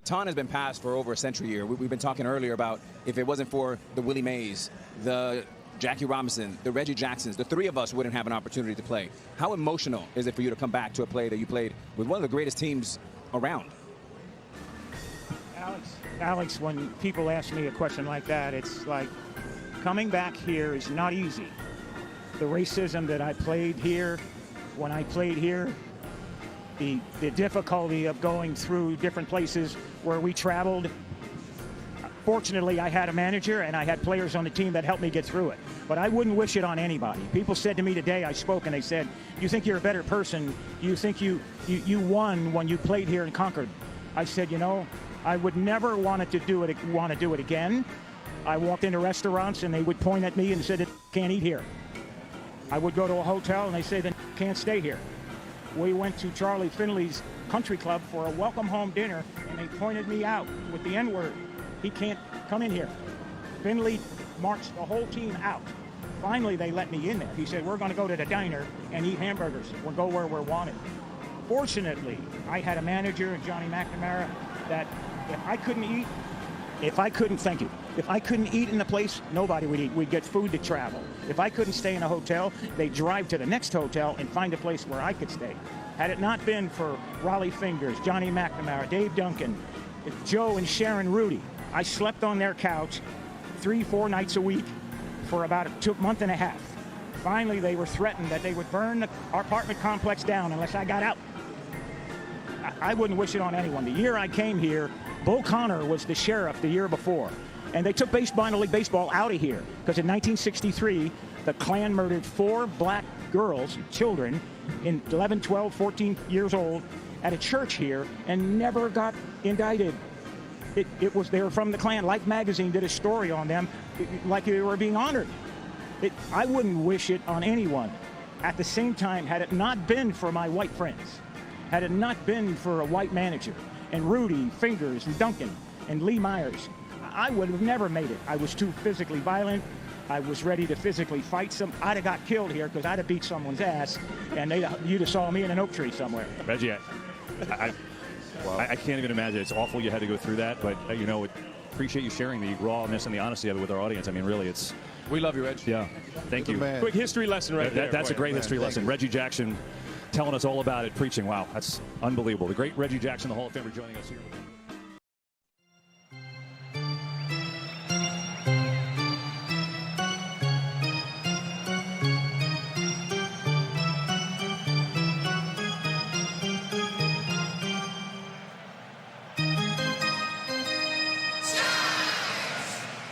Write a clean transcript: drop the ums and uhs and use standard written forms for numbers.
baton has been passed for over a century here. We've been talking earlier about if it wasn't for the Willie Mays, the Jackie Robinson, the Reggie Jacksons, the three of us wouldn't have an opportunity to play. How emotional is it for you to come back to a play that you played with one of the greatest teams around? Alex, when people ask me a question like that, it's like coming back here is not easy. The racism that I played here, when I played here, the difficulty of going through different places where we traveled. Fortunately, I had a manager and I had players on the team that helped me get through it. But I wouldn't wish it on anybody. People said to me today, I spoke, and they said, "You think you're a better person? You think you won when you played here in Concord?" I said, you know, I would never want to do it again. I walked into restaurants and they would point at me and said, "Can't eat here." I would go to a hotel and they say, "Then can't stay here." We went to Charlie Finley's country club for a welcome home dinner, and they pointed me out with the N-word. "He can't come in here." Finley marched the whole team out. Finally, they let me in there. He said, "We're going to go to the diner and eat hamburgers. We'll go where we're wanted." Fortunately, I had a manager, Johnny McNamara, that if I couldn't eat in the place, nobody would eat. We'd get food to travel. If I couldn't stay in a hotel, they'd drive to the next hotel and find a place where I could stay. Had it not been for Raleigh Fingers, Johnny McNamara, Dave Duncan, Joe and Sharon Rudy, I slept on their couch 3-4 nights a week for about a month and a half. Finally, they were threatened that they would burn our apartment complex down unless I got out. I wouldn't wish it on anyone. The year I came here, Bull Connor was the sheriff the year before. And they took minor league baseball out of here because in 1963, the Klan murdered 4 black girls, children, in 11, 12, 14 years old at a church here and never got indicted. They were from the Klan. Life magazine did a story on them like they were being honored. I wouldn't wish it on anyone. At the same time, had it not been for my white friends, had it not been for a white manager, and Rudy, Fingers, and Duncan, and Lee Myers, I would have never made it. I was too physically violent. I was ready to physically fight I'd have got killed here because I'd have beat someone's ass, and you'd have saw me in an oak tree somewhere. Reggie, I can't even imagine. It's awful you had to go through that, but, you know, appreciate you sharing the rawness and the honesty of it with our audience. I mean, really, it's... We love you, Reggie. Yeah, thank you. Man. Quick history lesson right there. That's a great history lesson. Reggie Jackson telling us all about it, preaching. Wow, that's unbelievable. The great Reggie Jackson, the Hall of Famer, joining us here.